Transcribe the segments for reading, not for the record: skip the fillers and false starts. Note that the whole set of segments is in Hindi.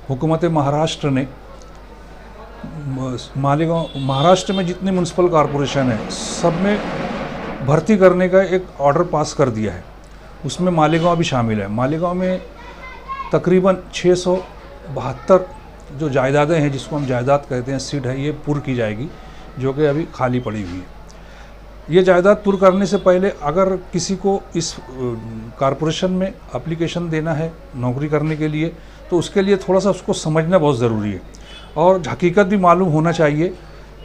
हुकूमत महाराष्ट्र ने मालेगांव, महाराष्ट्र में जितनी म्यूनसिपल कॉरपोरेशन है सब में भर्ती करने का एक ऑर्डर पास कर दिया है। उसमें मालेगांव भी शामिल है। मालेगांव में तकरीबन 672 जो जायदादें हैं, जिसको हम जायदाद कहते हैं, सीट है, ये पुर की जाएगी, जो कि अभी खाली पड़ी हुई है। ये जायदाद पुर करने से पहले अगर किसी को इस कॉरपोरेशन में एप्लीकेशन देना है नौकरी करने के लिए, तो उसके लिए थोड़ा सा उसको समझना बहुत ज़रूरी है और हकीकत भी मालूम होना चाहिए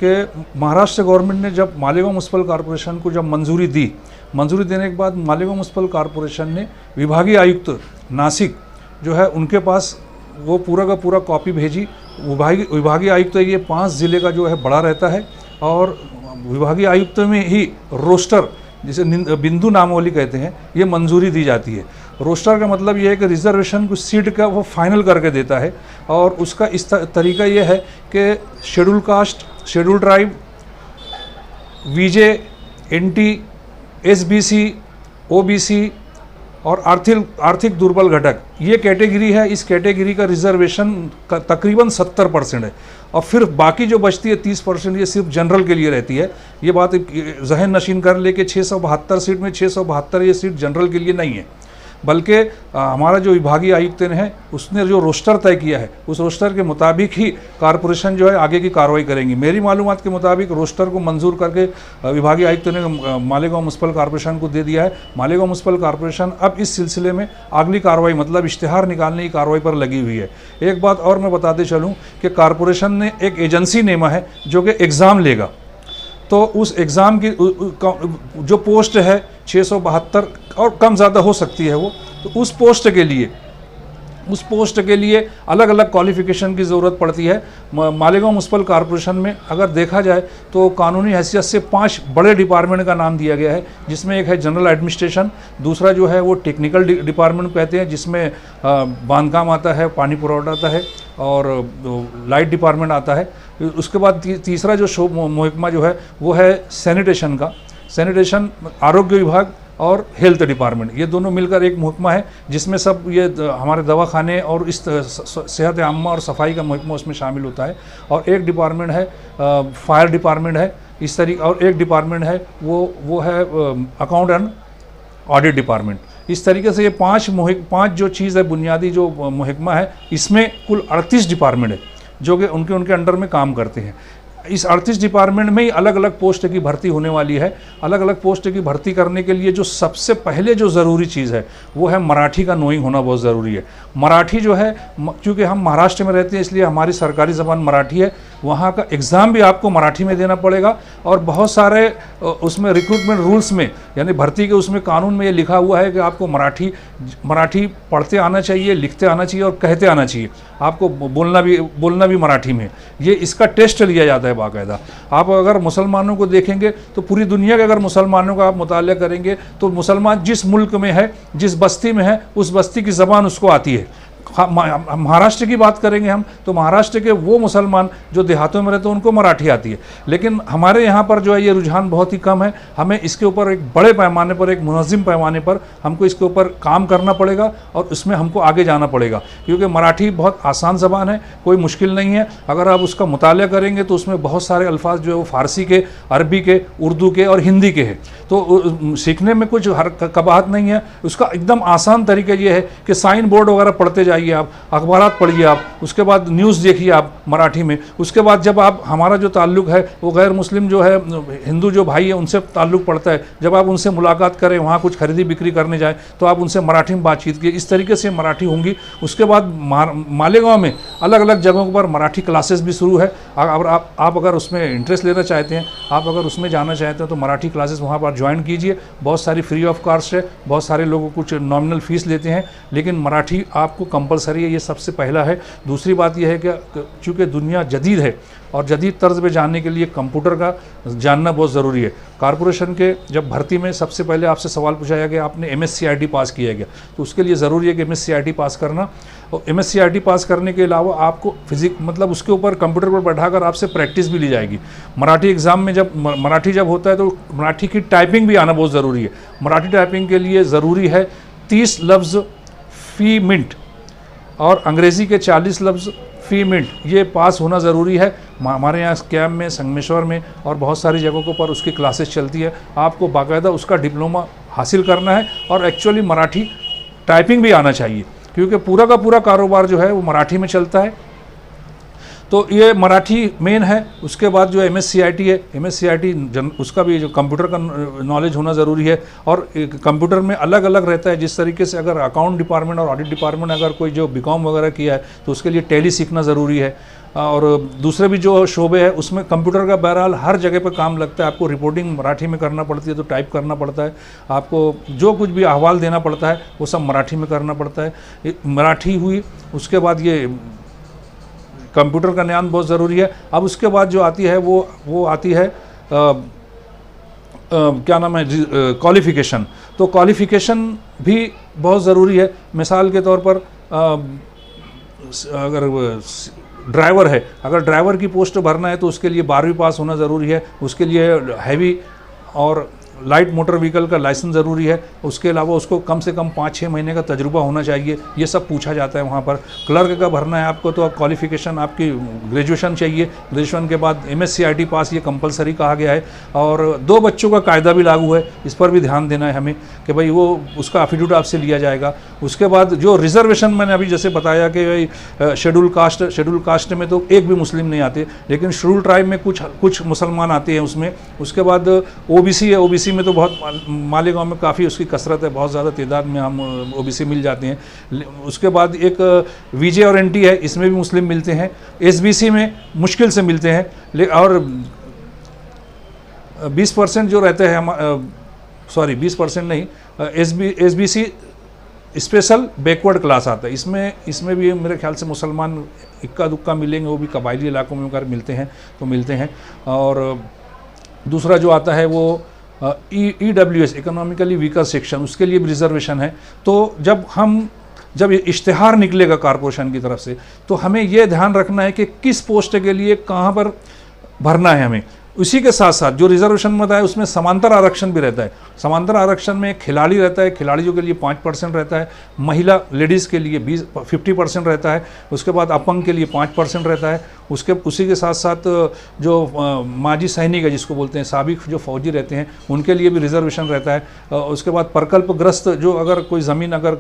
कि महाराष्ट्र गवर्नमेंट ने जब मालेगांव म्यूनसिपल कॉरपोरेशन को जब मंजूरी देने के बाद मालेगांव म्यूनसिपल कॉरपोरेशन ने विभागीय आयुक्त नासिक जो है उनके पास वो पूरा का पूरा कॉपी भेजी। विभागीय आयुक्त ये 5 ज़िले का जो है बड़ा रहता है और विभागीय आयुक्त में ही रोस्टर, जिसे बिंदु नामावली कहते हैं, ये मंजूरी दी जाती है। रोस्टर का मतलब ये है कि रिजर्वेशन को सीट का वो फाइनल करके देता है और उसका इस तरीका ये है कि शेड्यूल कास्ट, शेड्यूल ट्राइब, वीजे, एनटी, एसबीसी, ओबीसी और आर्थिक दुर्बल घटक, ये कैटेगरी है। इस कैटेगरी का रिजर्वेशन का तकरीबन 70% है और फिर बाकी जो बचती है 30% ये सिर्फ जनरल के लिए रहती है। ये बात जहन नशीन कर ले कि 672 सीट में 672 ये सीट जनरल के लिए नहीं है, बल्कि हमारा जो विभागीय आयुक्त है उसने जो रोस्टर तय किया है उस रोस्टर के मुताबिक ही कॉरपोरेशन जो है आगे की कार्रवाई करेंगी। मेरी मालूमात के मुताबिक रोस्टर को मंजूर करके विभागीय आयुक्त ने मालेगांव म्यूनसिपल कॉरपोरेशन को दे दिया है। मालेगांव म्यूनसिपल कॉरपोरेशन अब इस सिलसिले में अगली कार्रवाई मतलब इश्तिहार निकालने की कार्रवाई पर लगी हुई है। एक बात और मैं बताते चलूँ कि कॉरपोरेशन ने एक एजेंसी नेमा है जो कि एग्ज़ाम लेगा, तो उस एग्ज़ाम की जो पोस्ट है 672 और कम ज़्यादा हो सकती है वो, तो उस पोस्ट के लिए अलग अलग क्वालिफ़िकेशन की ज़रूरत पड़ती है। मालेगांव म्यूनसिपल कॉरपोरेशन में अगर देखा जाए तो कानूनी हैसियत से 5 बड़े डिपार्टमेंट का नाम दिया गया है, जिसमें एक है जनरल एडमिनिस्ट्रेशन, दूसरा जो है वो टेक्निकल डिपार्टमेंट कहते हैं जिसमें बांधकाम आता है, पानी पुरवठा आता है और लाइट डिपार्टमेंट आता है। उसके बाद तीसरा जो महकमा जो है वो है सैनिटेशन का, सैनिटेशन, आरोग्य विभाग और हेल्थ डिपार्टमेंट, ये दोनों मिलकर एक महकमा है जिसमें सब ये हमारे दवाखाने और इस सेहत आम्मा और सफाई का महकमा उसमें शामिल होता है। और एक डिपार्टमेंट है फायर डिपार्टमेंट है इस तरीके, और एक डिपार्टमेंट है वो है अकाउंट एंड ऑडिट डिपार्टमेंट। इस तरीके से ये 5 जो चीज़ है, बुनियादी जो महकमा है, इसमें कुल 38 डिपार्टमेंट है जो कि उनके अंडर में काम करते हैं। इस 38 डिपार्टमेंट में ही अलग अलग पोस्ट की भर्ती होने वाली है। अलग अलग पोस्ट की भर्ती करने के लिए जो सबसे पहले जो ज़रूरी चीज़ है वो है मराठी का नोइंग होना बहुत ज़रूरी है। मराठी जो है, क्योंकि हम महाराष्ट्र में रहते हैं इसलिए हमारी सरकारी ज़बान मराठी है, वहाँ का एग्ज़ाम भी आपको मराठी में देना पड़ेगा और बहुत सारे उसमें रिक्रूटमेंट रूल्स में, यानी भर्ती के उसमें कानून में ये लिखा हुआ है कि आपको मराठी पढ़ते आना चाहिए, लिखते आना चाहिए और कहते आना चाहिए। आपको बोलना भी मराठी में। ये इसका टेस्ट लिया जाता है बाकायदा। आप अगर मुसलमानों को देखेंगे तो पूरी दुनिया के अगर मुसलमानों का आप मुताला करेंगे तो मुसलमान जिस मुल्क में है, जिस बस्ती में है, उस बस्ती की ज़बान उसको आती है। महाराष्ट्र की बात करेंगे हम तो महाराष्ट्र के वो मुसलमान जो देहातों में रहते हैं उनको मराठी आती है, लेकिन हमारे यहाँ पर जो है ये रुझान बहुत ही कम है। हमें इसके ऊपर एक बड़े पैमाने पर, एक मुनज़्ज़म पैमाने पर हमको इसके ऊपर काम करना पड़ेगा और उसमें हमको आगे जाना पड़ेगा, क्योंकि मराठी बहुत आसान ज़बान है, कोई मुश्किल नहीं है। अगर आप उसका मुताला करेंगे तो उसमें बहुत सारे अल्फाज जो है वो फ़ारसी के, अरबी के, उर्दू के और हिंदी के हैं, तो सीखने में कुछ कबाहत नहीं है। उसका एकदम आसान तरीका ये है कि साइन बोर्ड वगैरह पढ़ते जाइए, आप अखबारात पढ़िए, आप उसके बाद न्यूज़ देखिए आप मराठी में। उसके बाद जब आप, हमारा जो ताल्लुक़ है वो गैर मुस्लिम जो है, हिंदू जो भाई है उनसे ताल्लुक़ पड़ता है, जब आप उनसे मुलाकात करें, वहाँ कुछ खरीदी बिक्री करने जाएँ तो आप उनसे मराठी में बातचीत कीजिए। इस तरीके से मराठी होंगी। उसके बाद मालेगांव में अलग अलग जगहों पर मराठी क्लासेस भी शुरू है। आप अगर उसमें इंटरेस्ट लेना चाहते हैं, आप अगर उसमें जाना चाहते हैं तो मराठी क्लासेस वहाँ पर ज्वाइन कीजिए। बहुत सारी फ्री ऑफ कॉस्ट है, बहुत सारे लोगों कुछ नॉमिनल फ़ीस लेते हैं, लेकिन मराठी आपको कंपलसरी है, ये सबसे पहला है। दूसरी बात यह है कि चूँकि दुनिया जदीद है और जदीद तर्ज में जानने के लिए कंप्यूटर का जानना बहुत ज़रूरी है। कॉरपोरेशन के जब भर्ती में सबसे पहले आपसे सवाल पूछा गया आपने MSc पास किया गया, तो उसके लिए ज़रूरी है कि MSc पास करना, और MSc पास करने के अलावा आपको मतलब उसके ऊपर कंप्यूटर पर बैठाकर आपसे प्रैक्टिस भी ली जाएगी। मराठी एग्ज़ाम में जब मराठी होता है तो मराठी की टाइपिंग भी आना बहुत ज़रूरी है। मराठी टाइपिंग के लिए ज़रूरी है 30 लफ्ज़ फ़ी मिनट और अंग्रेज़ी के 40 लफ्ज़ फ़ी मिनट ये पास होना ज़रूरी है। हमारे यहाँ कैंप में, संगमेश्वर में और बहुत सारी जगहों पर उसकी क्लासेस चलती है। आपको बाकायदा उसका डिप्लोमा हासिल करना है और एक्चुअली मराठी टाइपिंग भी आना चाहिए, क्योंकि पूरा का पूरा कारोबार जो है वो मराठी में चलता है। तो ये मराठी मेन है। उसके बाद जो MSCIT है, MSCIT उसका भी जो कंप्यूटर का नॉलेज होना ज़रूरी है। और कंप्यूटर में अलग अलग रहता है, जिस तरीके से अगर अकाउंट डिपार्टमेंट और ऑडिट डिपार्टमेंट अगर कोई जो BCom वगैरह किया है तो उसके लिए टैली सीखना ज़रूरी है। और दूसरे भी जो शोबे है उसमें कंप्यूटर का बहरहाल हर जगह पर काम लगता है। आपको रिपोर्टिंग मराठी में करना पड़ती है तो टाइप करना पड़ता है, आपको जो कुछ भी अहवाल देना पड़ता है वो सब मराठी में करना पड़ता है। मराठी हुई, उसके बाद ये कंप्यूटर का ज्ञान बहुत ज़रूरी है। अब उसके बाद जो आती है वो आती है क्या नाम है, क्वालिफ़िकेशन। तो क्वालिफ़िकेशन भी बहुत ज़रूरी है। मिसाल के तौर पर अगर ड्राइवर है, अगर ड्राइवर की पोस्ट भरना है तो उसके लिए 12वीं पास होना ज़रूरी है। उसके लिए हैवी और लाइट मोटर व्हीकल का लाइसेंस ज़रूरी है। उसके अलावा उसको कम से कम 5-6 महीने का तजुर्बा होना चाहिए। ये सब पूछा जाता है वहाँ पर। क्लर्क का भरना है आपको तो क्वालिफ़िकेशन आपकी ग्रेजुएशन चाहिए। ग्रेजुएशन के बाद MSCIT पास ये कंपलसरी कहा गया है। और 2 बच्चों का कायदा भी लागू है, इस पर भी ध्यान देना है हमें कि भाई वो उसका एफिडेविट आपसे लिया जाएगा। उसके बाद जो रिजर्वेशन मैंने अभी जैसे बताया कि भाई शेड्यूल कास्ट में तो एक भी मुस्लिम नहीं आते, लेकिन शेड्यूल ट्राइब में कुछ मुसलमान आते हैं उसमें। उसके बाद OBC है, OBC में तो बहुत मालेगांव में काफ़ी उसकी कसरत है, बहुत ज़्यादा तादाद में हम OBC मिल जाते हैं। उसके बाद एक VJ और NT है, इसमें भी मुस्लिम मिलते हैं। SBC में मुश्किल से मिलते हैं। और 20% जो रहते हैं हम, सॉरी 20% नहीं, SBC स्पेशल बैकवर्ड क्लास आता है। इसमें भी मेरे ख्याल से मुसलमान इक्का दुक्का मिलेंगे, वो भी कबायली इलाकों में अगर मिलते हैं तो मिलते हैं। और दूसरा जो आता है वो EWS इकोनॉमिकली वीकर सेक्शन, उसके लिए भी रिजर्वेशन है। तो जब इश्तिहार निकलेगा कॉरपोरेशन की तरफ से तो हमें ये ध्यान रखना है कि किस पोस्ट के लिए कहाँ पर भरना है हमें। उसी के साथ साथ जो रिजर्वेशन में बताया उसमें समांतर आरक्षण भी रहता है। समांतर आरक्षण में खिलाड़ी रहता है, खिलाड़ियों के लिए 5% रहता है, महिला लेडीज़ के लिए 50% रहता है। उसके बाद अपंग के लिए 5% रहता है। उसी के साथ साथ जो माजी सैनिक है जिसको बोलते हैं, साबिक जो फौजी रहते हैं, उनके लिए भी रिजर्वेशन रहता है। उसके बाद प्रकल्पग्रस्त जो अगर कोई ज़मीन अगर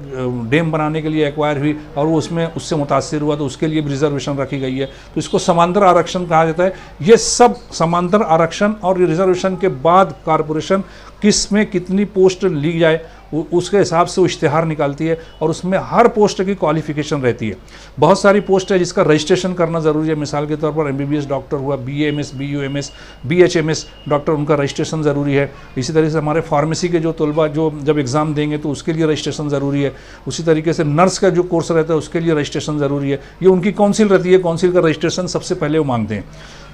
डैम बनाने के लिए एक्वायर हुई और वो उससे मुतासिर हुआ तो उसके लिए भी रिजर्वेशन रखी गई है। तो इसको समांतर आरक्षण कहा जाता है। ये सब समांतर आरक्षण और रिजर्वेशन के बाद कॉरपोरेशन किस में कितनी पोस्ट ली जाए उसके हिसाब से वो इश्तिहार निकालती है और उसमें हर पोस्ट की क्वालिफिकेशन रहती है। बहुत सारी पोस्ट है जिसका रजिस्ट्रेशन करना ज़रूरी है। मिसाल के तौर पर MBBS डॉक्टर हुआ, BAMS, BUMS, BHMS डॉक्टर, उनका रजिस्ट्रेशन ज़रूरी है। इसी तरीके से हमारे फार्मेसी के जो तलबा जो जब एग्ज़ाम देंगे तो उसके लिए रजिस्ट्रेशन ज़रूरी है। उसी तरीके से नर्स का जो कोर्स रहता है उसके लिए रजिस्ट्रेशन ज़रूरी है। ये उनकी काउंसिल रहती है, काउंसिल का रजिस्ट्रेशन सबसे पहले वो मांगते हैं।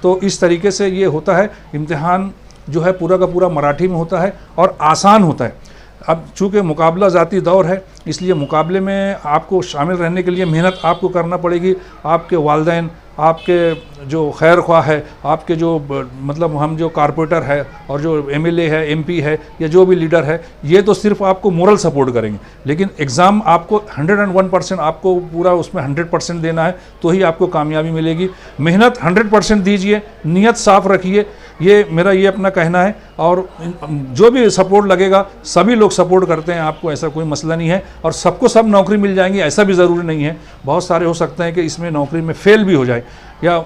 तो इस तरीके से ये होता है। इम्तिहान जो है पूरा का पूरा मराठी में होता है और आसान होता है। अब चूँकि मुकाबला ज़ाती दौर है, इसलिए मुकाबले में आपको शामिल रहने के लिए मेहनत आपको करना पड़ेगी। आपके वालिदैन, आपके जो खैर ख्वाह है, आपके जो मतलब हम जो कारपोरेटर है और जो MLA है, MP है या जो भी लीडर है, ये तो सिर्फ आपको मोरल सपोर्ट करेंगे। लेकिन एग्ज़ाम आपको 101% आपको पूरा उसमें 100% देना है तो ही आपको कामयाबी मिलेगी। मेहनत 100% दीजिए, नीयत साफ़ रखिए, ये मेरा ये अपना कहना है। और जो भी सपोर्ट लगेगा, सभी लोग सपोर्ट करते हैं आपको, ऐसा कोई मसला नहीं है। और सबको सब नौकरी मिल जाएंगी ऐसा भी ज़रूरी नहीं है। बहुत सारे हो सकते हैं कि इसमें नौकरी में फेल भी हो जाए या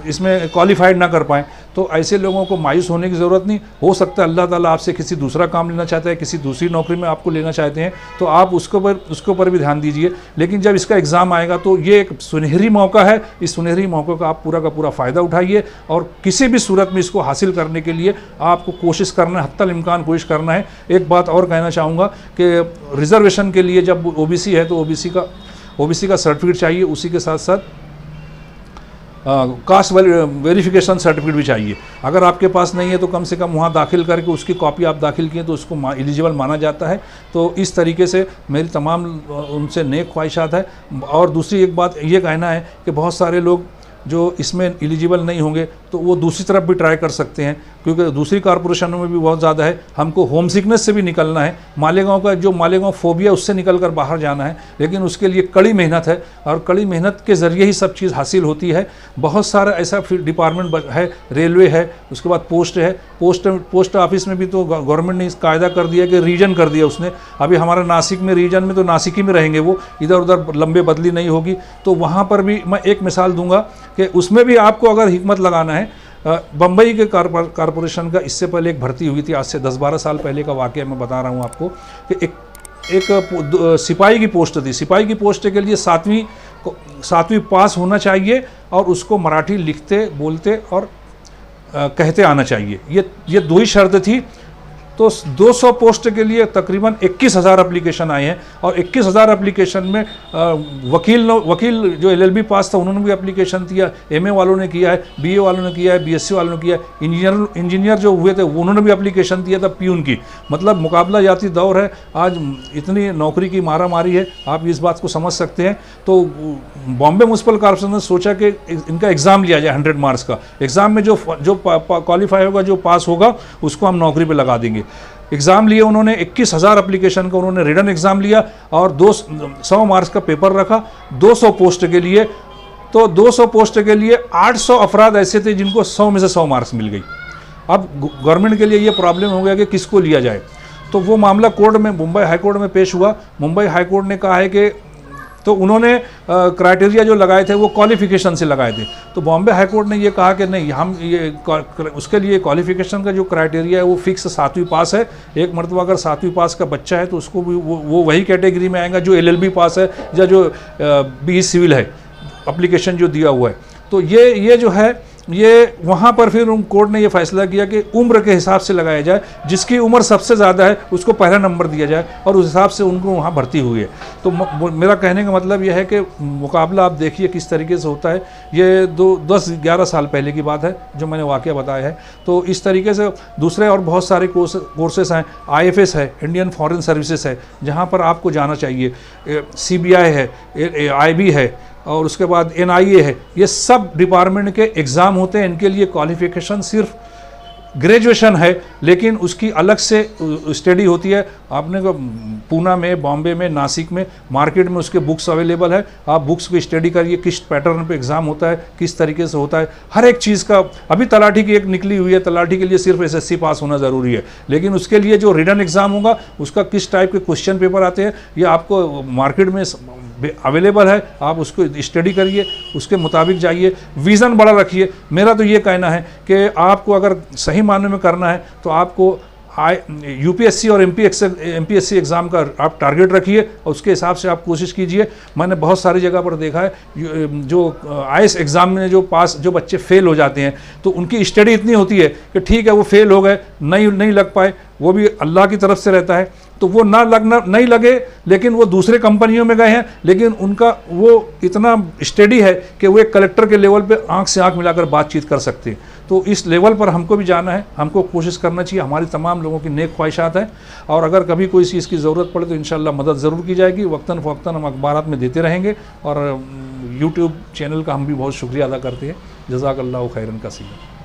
इसमें क्वालिफाइड ना कर पाएँ, तो ऐसे लोगों को मायूस होने की ज़रूरत नहीं। हो सकता है अल्लाह ताला आपसे किसी दूसरा काम लेना चाहता है, किसी दूसरी नौकरी में आपको लेना चाहते हैं, तो आप उसके ऊपर भी ध्यान दीजिए। लेकिन जब इसका एग्ज़ाम आएगा तो ये एक सुनहरी मौका है। इस सुनहरी मौके का आप पूरा का पूरा फ़ायदा उठाइए और किसी भी सूरत में इसको हासिल करने के लिए आपको कोशिश करना है, हत्तल इम्कान कोशिश करना है। एक बात और कहना चाहूँगा कि रिजर्वेशन के लिए जब OBC है तो OBC का सर्टिफिकेट चाहिए। उसी के साथ साथ कास्ट वेरिफिकेशन सर्टिफिकेट भी चाहिए। अगर आपके पास नहीं है तो कम से कम वहाँ दाखिल करके उसकी कॉपी आप दाखिल किए तो उसको एलिजिबल माना जाता है। तो इस तरीके से मेरी तमाम उनसे नेक ख्वाहिशात है। और दूसरी एक बात ये कहना है कि बहुत सारे लोग जो इसमें एलिजिबल नहीं होंगे तो वो दूसरी तरफ भी ट्राई कर सकते हैं, क्योंकि दूसरी कॉरपोरेशनों में भी बहुत ज़्यादा है। हमको होम सिकनेस से भी निकलना है, मालेगांव का जो मालेगांव फोबिया उससे निकल कर बाहर जाना है, लेकिन उसके लिए कड़ी मेहनत है और कड़ी मेहनत के ज़रिए ही सब चीज़ हासिल होती है। बहुत सारा ऐसा डिपार्टमेंट है, रेलवे है, उसके बाद पोस्ट है, पोस्ट ऑफिस में भी तो गवर्नमेंट ने इस कायदा कर दिया कि रीजन कर दिया उसने। अभी हमारा नासिक में रीजन में तो नासिक ही में रहेंगे, वो इधर उधर लंबे बदली नहीं होगी। तो वहाँ पर भी मैं एक मिसाल दूंगा कि उसमें भी आपको अगर हिकमत लगाना है, बम्बई के कॉरपोरेशन का इससे पहले एक भर्ती हुई थी, आज से 10-12 साल पहले का वाक़या मैं बता रहा हूँ आपको, कि एक सिपाही की पोस्ट थी। सिपाही की पोस्ट के लिए 7वीं पास होना चाहिए और उसको मराठी लिखते, बोलते और कहते आना चाहिए। ये 2 ही शर्त थी। तो 200 पोस्ट के लिए तकरीबन 21,000 एप्लीकेशन आए हैं और 21,000 एप्लीकेशन में वकील जो LLB पास था उन्होंने भी एप्लीकेशन दिया, MA वालों ने किया है, BA वालों ने किया है, BSc वालों ने किया है, इंजीनियर जो हुए थे उन्होंने भी एप्लीकेशन दिया था, प्यून की। मतलब मुकाबला जाती दौर है, आज इतनी नौकरी की मारा मारी है, आप इस बात को समझ सकते हैं। तो बॉम्बे म्यूनसिपल कॉर्पोरेशन ने सोचा कि इनका एग्ज़ाम लिया जाए 100 मार्क्स का। एग्ज़ाम में जो क्वालिफाई होगा, जो पास होगा, उसको हम नौकरी पर लगा देंगे। एग्ज़ाम लिए उन्होंने, 21,000 एप्लीकेशन का उन्होंने रिटन एग्ज़ाम लिया और 100 मार्क्स का पेपर रखा 200 पोस्ट के लिए। तो 200 पोस्ट के लिए 800 अफराद ऐसे थे जिनको 100 में से 100 मार्क्स मिल गई। अब गवर्नमेंट के लिए ये प्रॉब्लम हो गया कि किसको लिया जाए। तो वो मामला कोर्ट में, मुंबई हाई कोर्ट में पेश हुआ। मुंबई हाई कोर्ट ने कहा है कि, तो उन्होंने क्राइटेरिया जो लगाए थे वो क्वालिफिकेशन से लगाए थे। तो बॉम्बे हाई कोर्ट ने ये कहा कि नहीं, हम ये उसके लिए क्वालिफिकेशन का जो क्राइटेरिया है वो फिक्स 7वीं पास है। एक मरतबा अगर 7वीं पास का बच्चा है तो उसको भी वो वही कैटेगरी में आएगा जो LLB पास है या जो BE सिविल है, एप्लीकेशन जो दिया हुआ है। तो ये जो है, ये वहाँ पर फिर कोर्ट ने ये फैसला किया कि उम्र के हिसाब से लगाया जाए, जिसकी उम्र सबसे ज़्यादा है उसको पहला नंबर दिया जाए और उस हिसाब से उनको वहाँ भर्ती हुई है। तो मेरा कहने का मतलब यह है कि मुकाबला आप देखिए किस तरीके से होता है। ये 10-11 साल पहले की बात है जो मैंने वाक़या बताया है। तो इस तरीके से दूसरे और बहुत सारे कोर्सेस हैं, IFS है, इंडियन फॉरेन सर्विसेज है, जहाँ पर आपको जाना चाहिए, CBI है, IB है और उसके बाद NIA है। ये सब डिपार्टमेंट के एग्ज़ाम होते हैं। इनके लिए क्वालिफ़िकेशन सिर्फ ग्रेजुएशन है, लेकिन उसकी अलग से स्टडी होती है। आपने को पूना में, बॉम्बे में, नासिक में, मार्केट में उसके बुक्स अवेलेबल है। आप बुक्स को स्टडी करिए, किस पैटर्न पे एग्ज़ाम होता है, किस तरीके से होता है, हर एक चीज़ का। अभी तलाठी की एक निकली हुई है, तलाठी के लिए सिर्फ SSC पास होना ज़रूरी है, लेकिन उसके लिए जो रिटन एग्ज़ाम होगा उसका किस टाइप के क्वेश्चन पेपर आते हैं ये आपको मार्केट में अवेलेबल है। आप उसको स्टडी करिए, उसके मुताबिक जाइए, विज़न बड़ा रखिए। मेरा तो ये कहना है कि आपको अगर सही मायने में करना है तो आपको UPSC और MPSC एग्ज़ाम का आप टारगेट रखिए और उसके हिसाब से आप कोशिश कीजिए। मैंने बहुत सारी जगह पर देखा है जो IAS एग्ज़ाम में जो बच्चे फेल हो जाते हैं तो उनकी स्टडी इतनी होती है कि ठीक है वो फेल हो गए, नहीं लग पाए, वो भी अल्लाह की तरफ से रहता है। तो वो नहीं लगे, लेकिन वो दूसरे कंपनियों में गए हैं, लेकिन उनका वो इतना स्टडी है कि वो एक कलेक्टर के लेवल पे आंख से आंख मिलाकर बातचीत कर सकते हैं। तो इस लेवल पर हमको भी जाना है, हमको कोशिश करना चाहिए। हमारी तमाम लोगों की नेक ख्वाहिशात हैं और अगर कभी कोई चीज़ की ज़रूरत पड़े तो इंशाल्लाह मदद ज़रूर की जाएगी। वक्तन फ़वक्तन हम अखबारात में देते रहेंगे और YouTube चैनल का हम भी बहुत शुक्रिया अदा करते हैं। जज़ाकल्लाहु खैरन कसीरा।